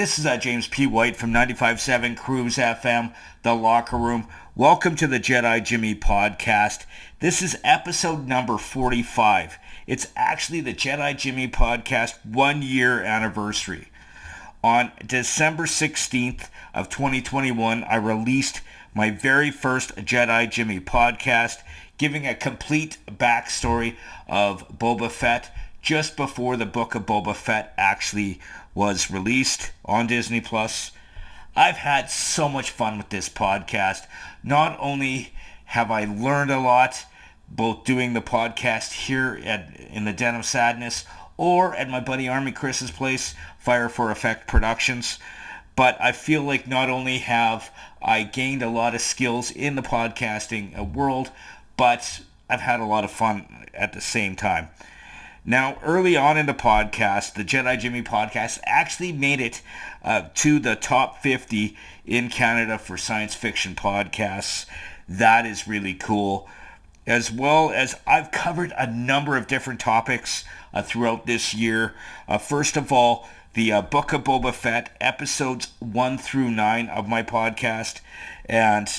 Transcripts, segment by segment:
This is James P. White from 95.7 Cruise FM, The Locker Room. Welcome to the Jedi Jimmy Podcast. This is episode number 45. It's actually the Jedi Jimmy Podcast 1 year anniversary. On December 16th of 2021, I released my very first Jedi Jimmy Podcast, giving a complete backstory of Boba Fett just before the book of Boba Fett actually was released on Disney+. I've had so much fun with this podcast. Not only have I learned a lot, both doing the podcast here in the Den of Sadness or at my buddy Army Chris's place, Fire for Effect Productions, but I feel like not only have I gained a lot of skills in the podcasting world, but I've had a lot of fun at the same time. Now, early on in the podcast, the Jedi Jimmy Podcast actually made it to the top 50 in Canada for science fiction podcasts. That is really cool. As well as I've covered a number of different topics throughout this year. First of all, the Book of Boba Fett, episodes 1 through 9 of my podcast. And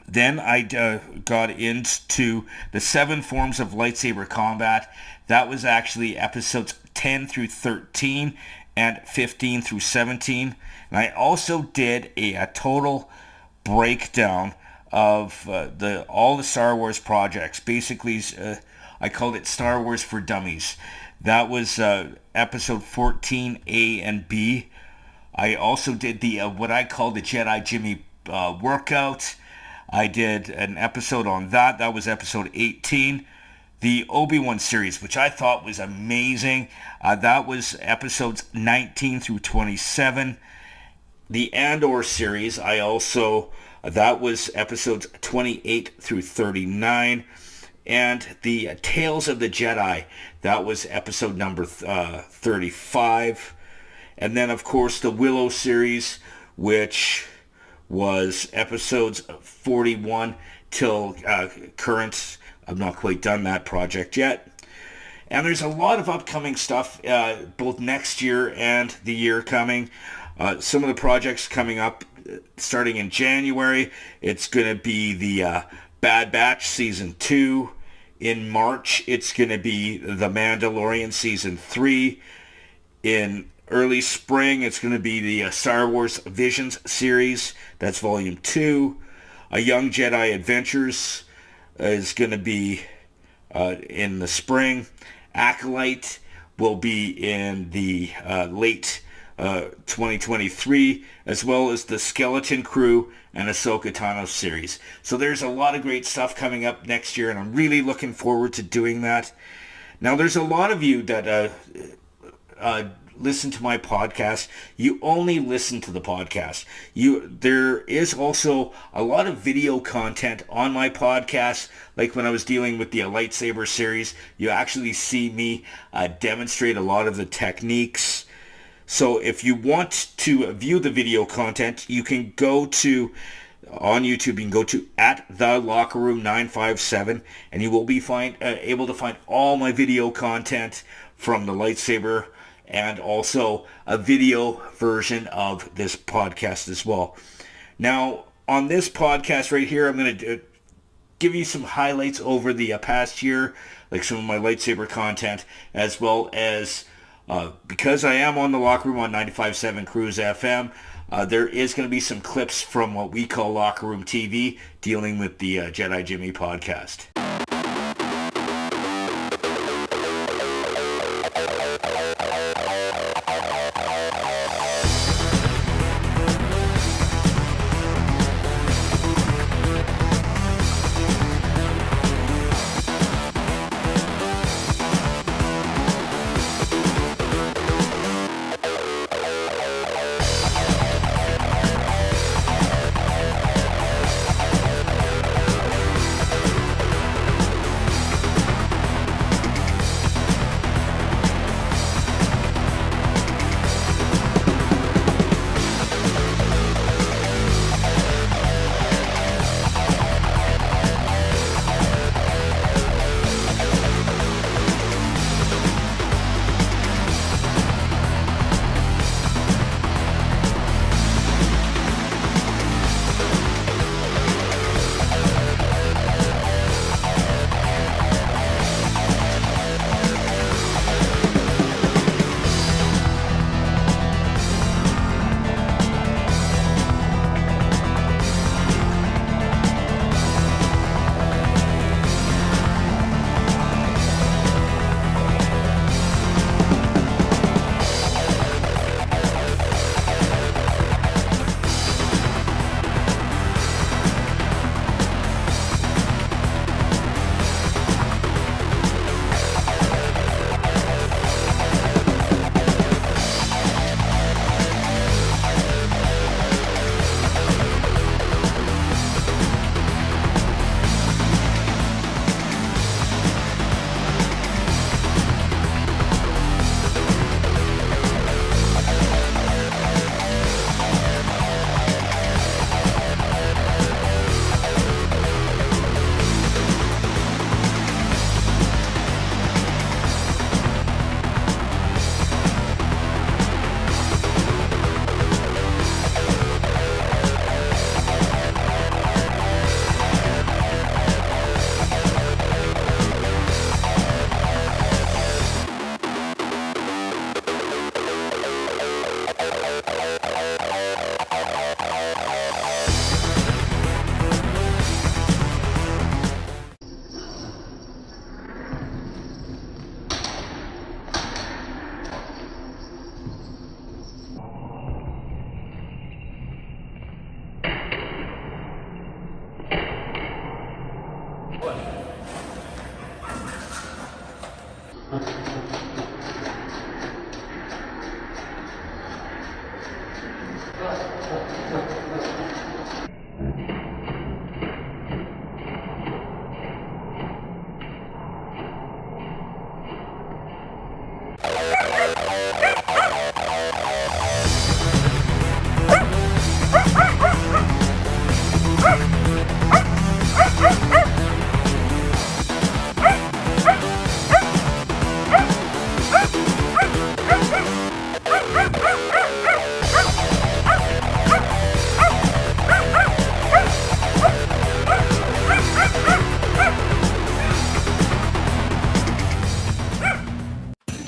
then I got into the 7 forms of lightsaber combat. That was actually episodes 10 through 13 and 15 through 17. And I also did a total breakdown of all the Star Wars projects. Basically, I called it Star Wars for Dummies. That was episode 14 A and B. I also did the what I call the Jedi Jimmy workout. I did an episode on that. That was episode 18. The Obi-Wan series, which I thought was amazing. That was episodes 19 through 27. The Andor series, that was episodes 28 through 39. And the Tales of the Jedi, that was episode number 35. And then, of course, the Willow series, which was episodes 41 till current. I've not quite done that project yet. And there's a lot of upcoming stuff, both next year and the year coming. Some of the projects coming up starting in January. It's going to be the Bad Batch Season 2. In March, it's going to be The Mandalorian Season 3. In early spring, it's going to be the Star Wars Visions series. That's Volume 2. A Young Jedi Adventures is going to be in the spring. Acolyte will be in the late 2023, as well as the Skeleton Crew and Ahsoka Tano series. So there's a lot of great stuff coming up next year, and I'm really looking forward to doing that. Now, there's a lot of you that listen to my podcast. You only listen to the podcast. There is also a lot of video content on my podcast. Like when I was dealing with the lightsaber series, you actually see me demonstrate a lot of the techniques. So if you want to view the video content, you can go to, on YouTube, you can go to @TheLockerRoom957, and you will be able to find all my video content from the lightsaber, and also a video version of this podcast as well. Now, on this podcast right here, I'm going to give you some highlights over the past year, like some of my lightsaber content, as well as, because I am on the Locker Room on 95.7 Cruise FM, there is going to be some clips from what we call Locker Room TV, dealing with the Jedi Jimmy Podcast.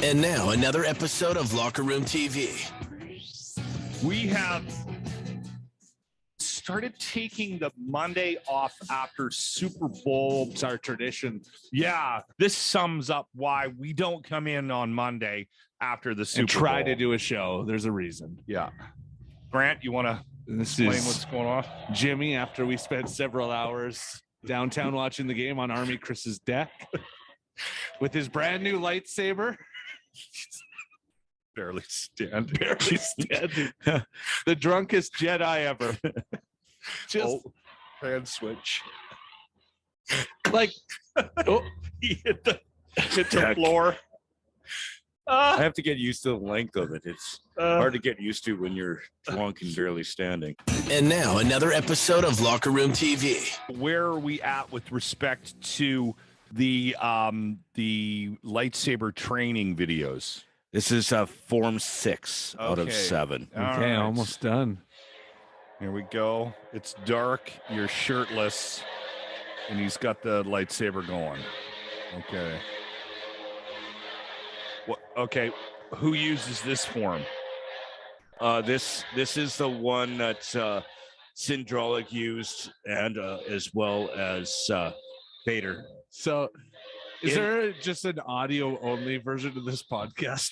And now, another episode of Locker Room TV. We have started taking the Monday off after Super Bowl. It's our tradition. Yeah, this sums up why we don't come in on Monday after the Super Bowl. Try to do a show. There's a reason. Yeah. Grant, you want to explain what's going on? Jimmy, after we spent several hours downtown watching the game on Army Chris's deck with his brand new lightsaber. Barely standing. The drunkest Jedi ever. Just hand switch. Like, He hit the floor. I have to get used to the length of it. It's hard to get used to when you're drunk and barely standing. And now, another episode of Locker Room TV. Where are we at with respect to the lightsaber training videos? This is Form 6 out of 7. Okay, All right. almost done. Here we go. It's dark. You're shirtless, and he's got the lightsaber going. Okay. What? Okay. Who uses this form? This is the one that Syndrolic used, and as well as Vader. So, is there just an audio-only version of this podcast?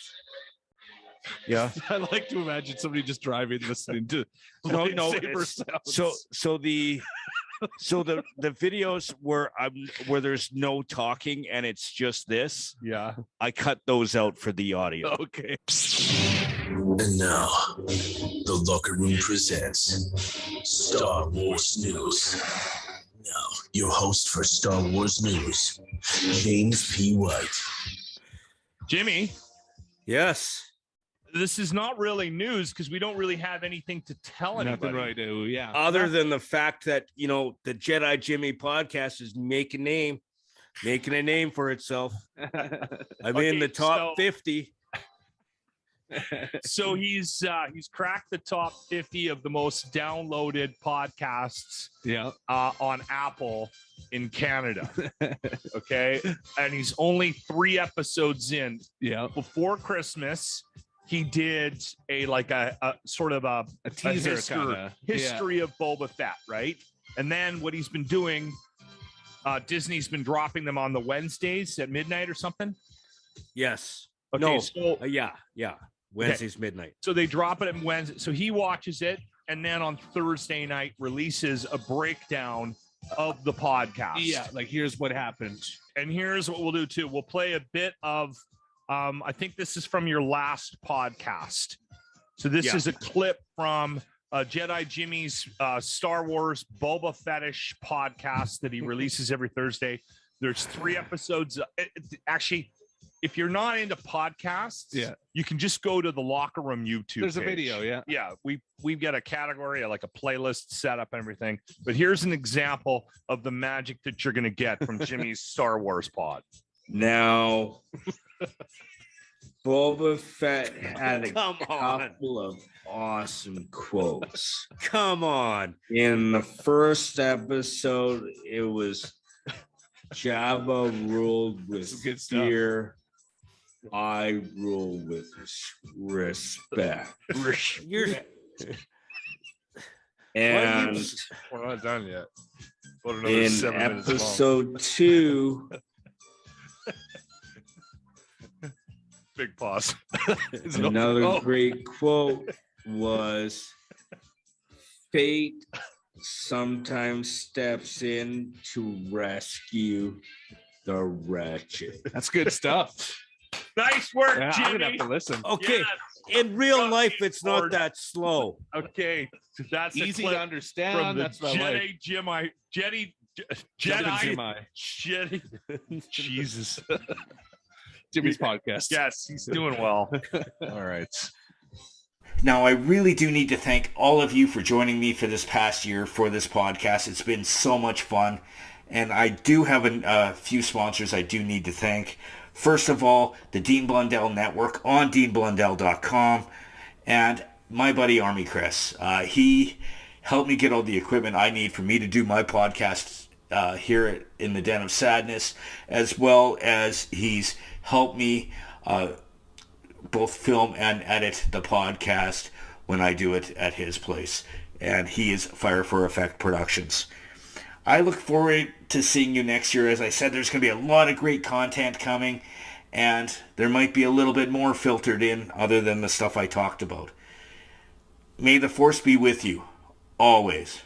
Yeah. I like to imagine somebody just driving, listening to No, lightsaber it's- sounds. So the videos where there's no talking and it's just this, Yeah. I cut those out for the audio. Okay. And now, the Locker Room presents Star Wars News. Now, your host for Star Wars News, James P. White. Jimmy, Yes. this is not really news because we don't really have anything to tell anybody. Nothing right now. Yeah. Other than the fact that, the Jedi Jimmy Podcast is making a name for itself. I'm in the top 50. So he's cracked the top 50 of the most downloaded podcasts Yeah. on Apple in Canada. Okay. And he's only 3 episodes in. Yeah. Before Christmas, he did a sort of a teaser history of Boba Fett, right? And then what he's been doing, Disney's been dropping them on the Wednesdays at midnight or something. Yes. Okay, No. so Yeah. Wednesday's midnight. so they drop it on Wednesday. So he watches it, and then on Thursday night releases a breakdown of the podcast. Yeah. Like, here's what happened. And here's what we'll do too. We'll play a bit of. I think this is from your last podcast. So this is a clip from Jedi Jimmy's Star Wars Boba Fetish podcast that he releases every Thursday. There's 3 episodes. Actually, if you're not into podcasts, you can just go to the Locker Room YouTube There's page. a video, yeah. Yeah, we've got a category, like a playlist set up and everything. But here's an example of the magic that you're going to get from Jimmy's Star Wars pod. Now, Boba Fett had a couple of awesome quotes. Come on. In the first episode, it was Jabba ruled with good stuff. fear. I rule with respect. And We're not done yet. About another in 7 minutes long. episode 2, Big pause. another great quote was fate sometimes steps in to rescue the wretched. That's good stuff. Nice work, Yeah, Jimmy. I'm gonna have to listen. Okay, Yes. in real Got life, me it's not bored. that slow. Okay, that's a Easy clip to understand. from the That's what I like. Jedi Jesus. Jimmy's podcast. Yes, he's doing well. All right. Now, I really do need to thank all of you for joining me for this past year for this podcast. It's been so much fun. And I do have a few sponsors I do need to thank. First of all, the Dean Blundell Network on deanblundell.com. And my buddy Army Chris. He helped me get all the equipment I need for me to do my podcast here in the Den of Sadness, as well as he's helped me both film and edit the podcast when I do it at his place. And he is Fire for Effect Productions. I look forward to seeing you next year. As I said, there's going to be a lot of great content coming, and there might be a little bit more filtered in other than the stuff I talked about. May the Force be with you, always.